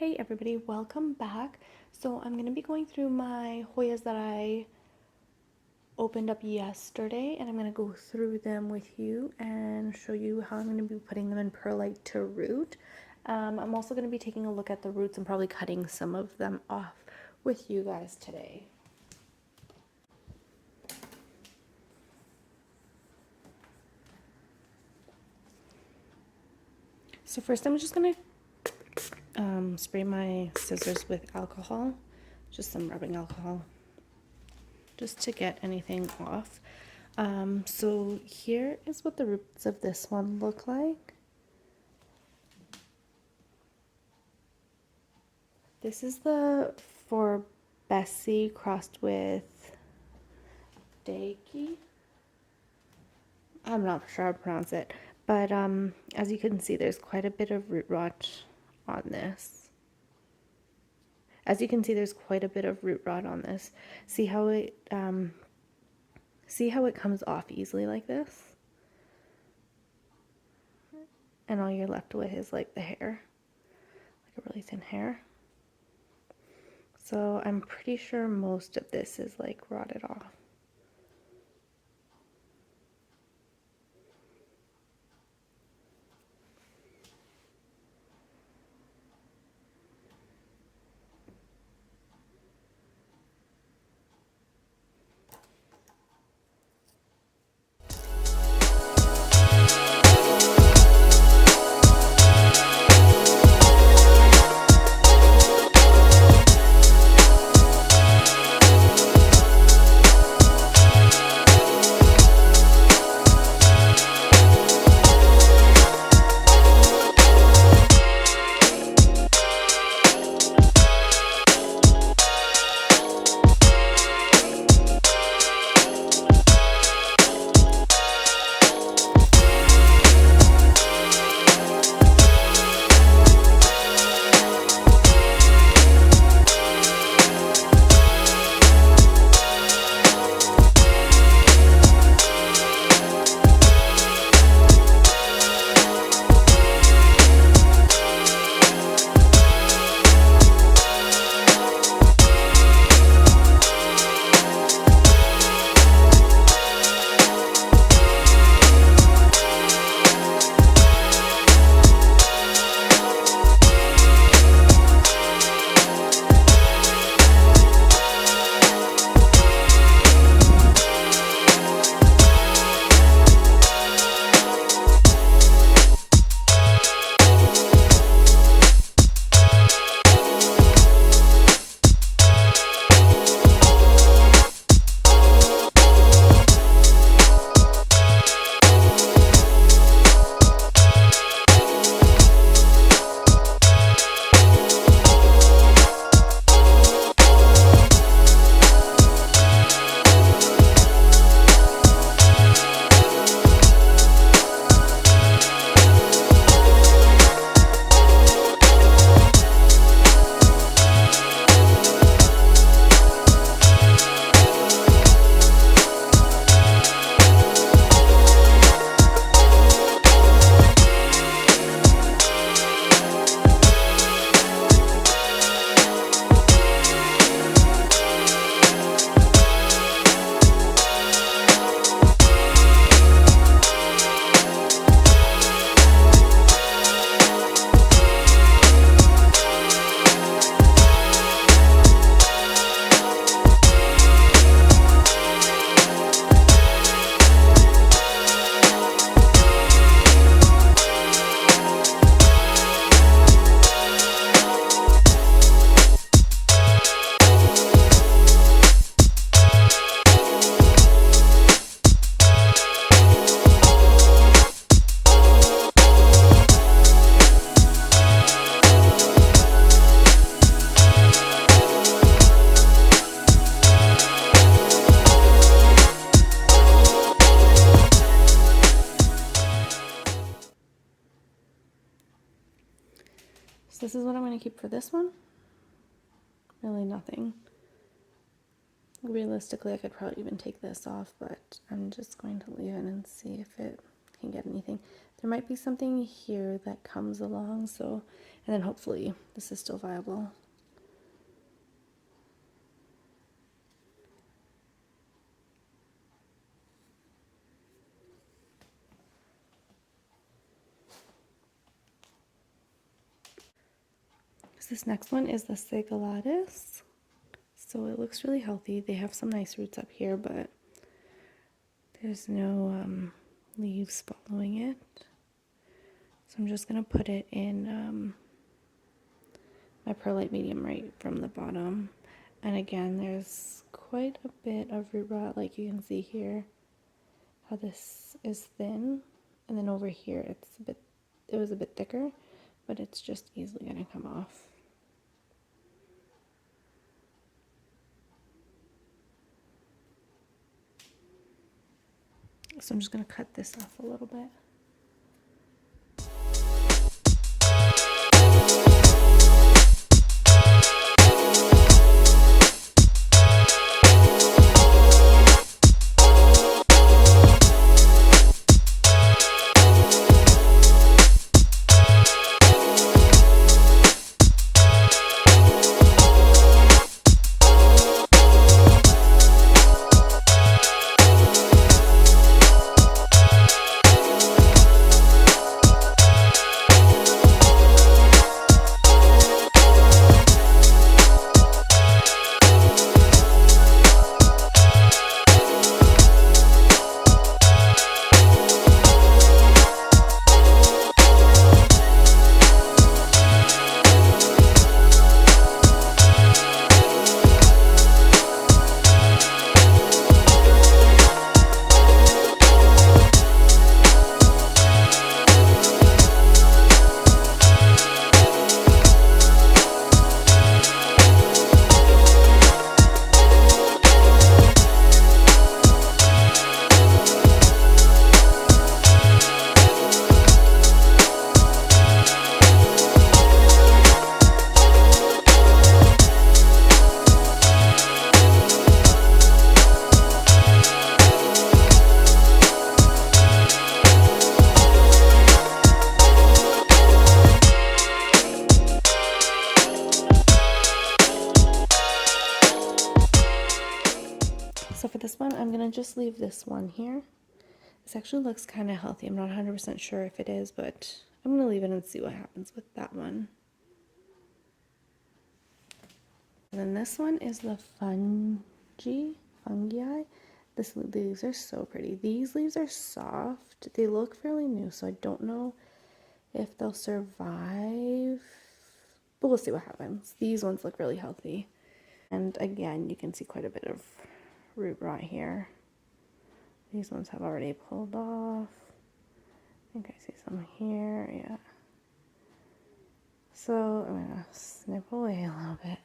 Hey everybody, welcome back. So I'm going to be going through my Hoyas that I opened up yesterday, and I'm going to go through them with you and show you how I'm going to be putting them in perlite to root. I'm also going to be taking a look at the roots and probably cutting some of them off with you guys today. So first I'm just going to spray my scissors with alcohol, just some rubbing alcohol, just to get anything off. So here is what the roots of this one look like. This is the for Bessie crossed with Daiki. I'm not sure how to pronounce it, but as you can see, there's quite a bit of root rot on this. As you can see, there's quite a bit of root rot on this. See how it comes off easily like this? And all you're left with is like the hair, like a really thin hair. So I'm pretty sure most of this is like rotted off. So this is what I'm going to keep for this one. Really nothing. Realistically, I could probably even take this off, but I'm just going to leave it and see if it can get anything. There might be something here that comes along, so, And then hopefully this is still viable. This next one is the Sigulatus. So it looks really healthy. They have some nice roots up here, but there's no leaves following it. So I'm just going to put it in my Perlite medium right from the bottom. And again, there's quite a bit of root rot, like you can see here, how this is thin. And then over here, it was a bit thicker, but it's just easily going to come off. So I'm just going to cut this off a little bit. So for this one, I'm going to just leave this one here. This actually looks kind of healthy. I'm not 100% sure if it is, but I'm going to leave it and see what happens with that one. And then this one is the fungi. These leaves are so pretty. These leaves are soft. They look fairly new, so I don't know if they'll survive, but we'll see what happens. These ones look really healthy. And again, you can see quite a bit of root rot here. These ones have already pulled off. I think I see some here, yeah. So I'm gonna snip away a little bit.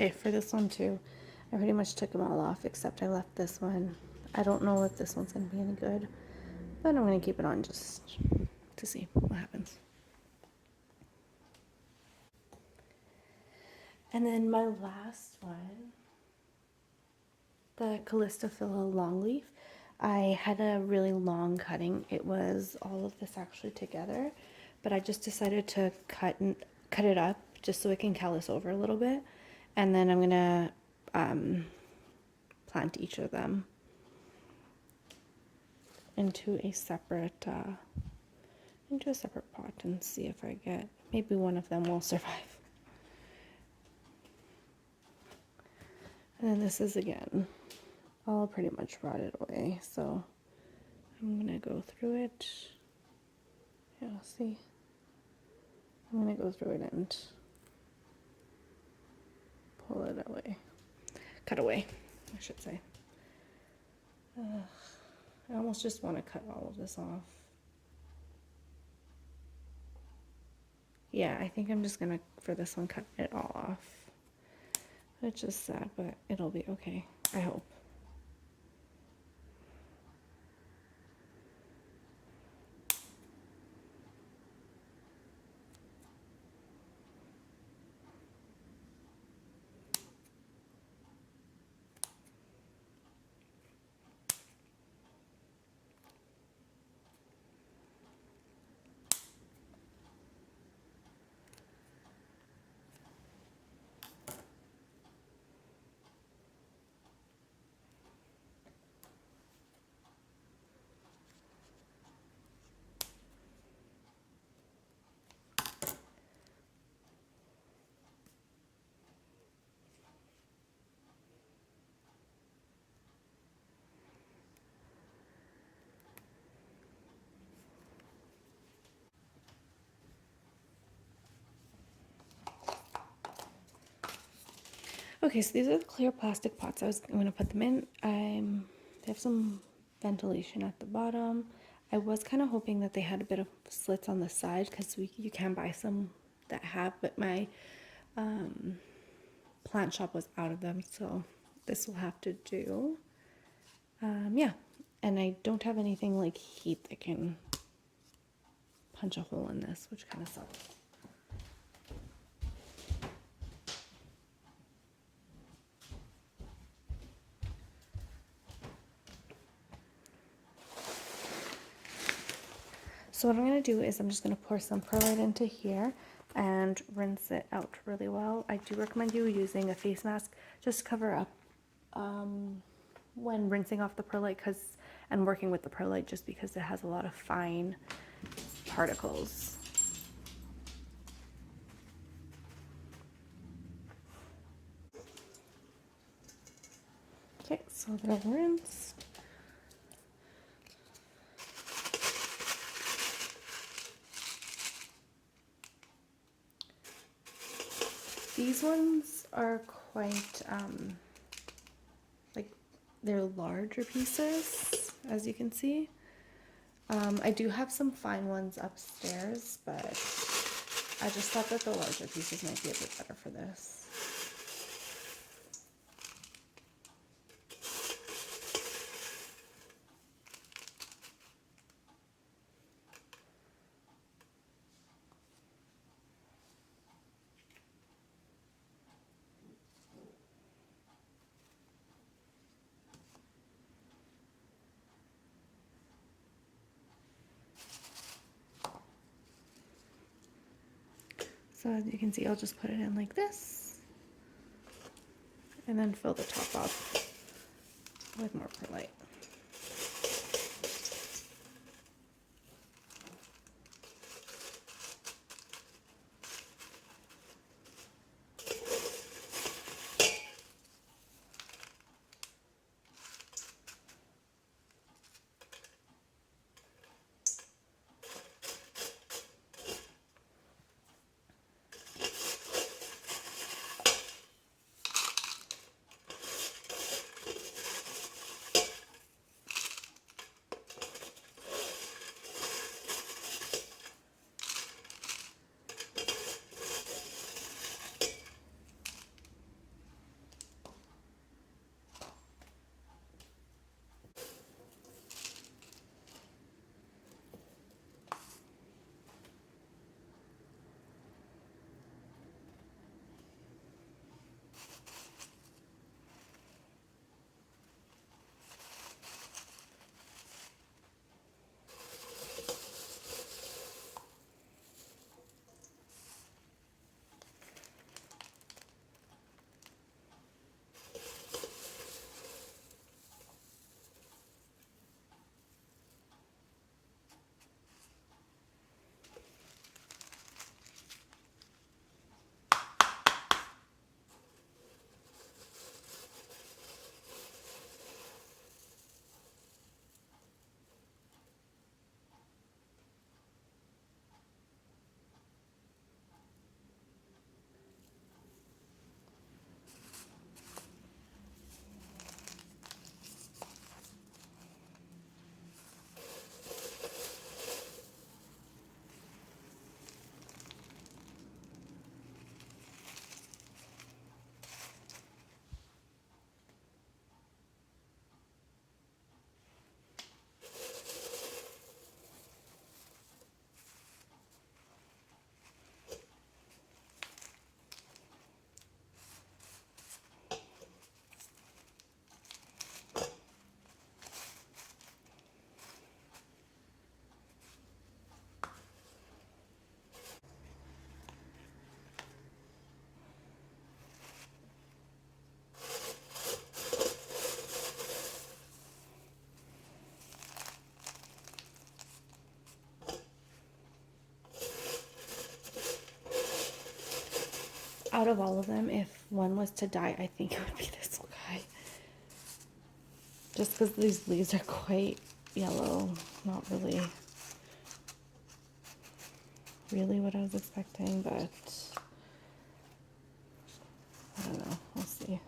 Okay, for this one too, I pretty much took them all off except I left this one. I don't know if this one's going to be any good, but I'm going to keep it on just to see what happens. And then my last one, the Callistophila longleaf. I had a really long cutting. It was all of this actually together, but I just decided to cut it up just so it can callus over a little bit. And then I'm gonna plant each of them into a separate pot and see if I get, maybe one of them will survive. And then this is again all pretty much rotted away, so I'm gonna go through it. Yeah, see, I'm gonna go through it and pull it away, cut away, I should say. I almost just want to cut all of this off. Yeah, I think I'm just gonna, for this one, cut it all off. It's just sad, but it'll be okay, I hope. Okay, so these are the clear plastic pots I'm going to put them in. They have some ventilation at the bottom. I was kind of hoping that they had a bit of slits on the side because you can buy some that have, but my plant shop was out of them, so this will have to do. Yeah, and I don't have anything like heat that can punch a hole in this, which kind of sucks. So what I'm going to do is I'm just going to pour some perlite into here and rinse it out really well. I do recommend you using a face mask just to cover up when rinsing off the perlite and working with the perlite, just because it has a lot of fine particles. Okay, so they're rinsed. These ones are quite, like, they're larger pieces, as you can see. I do have some fine ones upstairs, but I just thought that the larger pieces might be a bit better for this. So as you can see, I'll just put it in like this and then fill the top up with more perlite. out of all of them, if one was to die, I think it would be this guy. Just because these leaves are quite yellow. Not really what I was expecting, but I don't know. We'll see.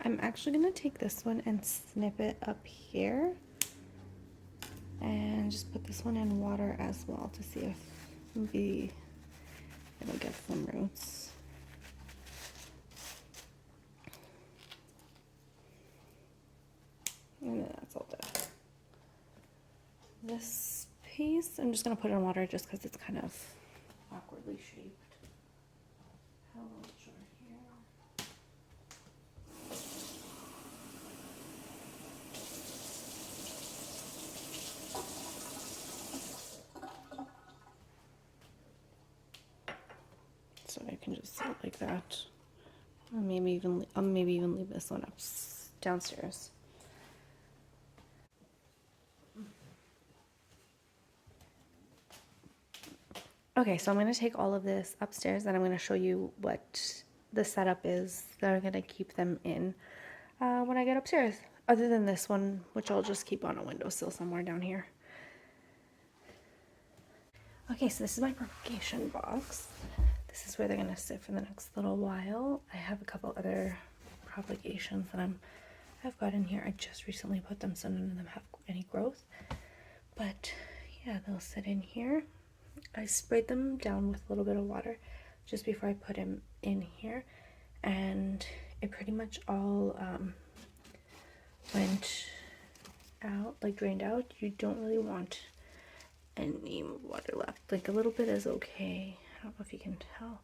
I'm actually going to take this one and snip it up here and just put this one in water as well to see if maybe it'll get some roots. And that's all done. This piece, I'm just going to put it in water just because it's kind of awkwardly shaped. So I can just sit like that, or maybe even leave this one up downstairs. Okay, so I'm going to take all of this upstairs and I'm going to show you what the setup is that I'm going to keep them in when I get upstairs, other than this one, which I'll just keep on a windowsill somewhere down here. Okay, so this is my propagation box. This is where they're going to sit for the next little while. I have a couple other propagations that I've got in here. I just recently put them, so none of them have any growth. But yeah, they'll sit in here. I sprayed them down with a little bit of water just before I put them in here. and it pretty much all went out, like drained out. You don't really want any water left. Like a little bit is okay. I don't know if you can tell.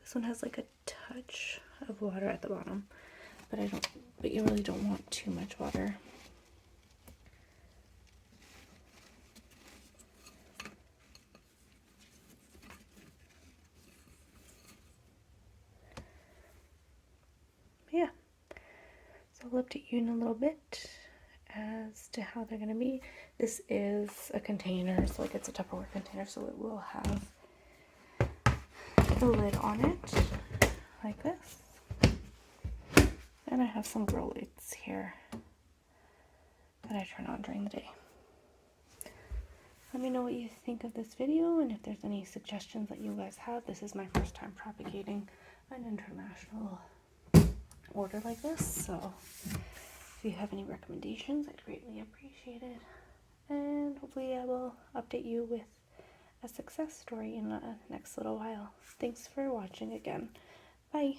This one has like a touch of water at the bottom, but you really don't want too much water. Yeah, so I'll update you in a little bit as to how they're gonna be. This is a container, so like it's a Tupperware container, so it will have the lid on it like this. And I have some grow lights here that I turn on during the day. Let me know what you think of this video, and if there's any suggestions that you guys have. This is my first time propagating an international order like this, so if you have any recommendations, I'd greatly appreciate it. And hopefully I will update you with a success story in the next little while. Thanks for watching again. Bye.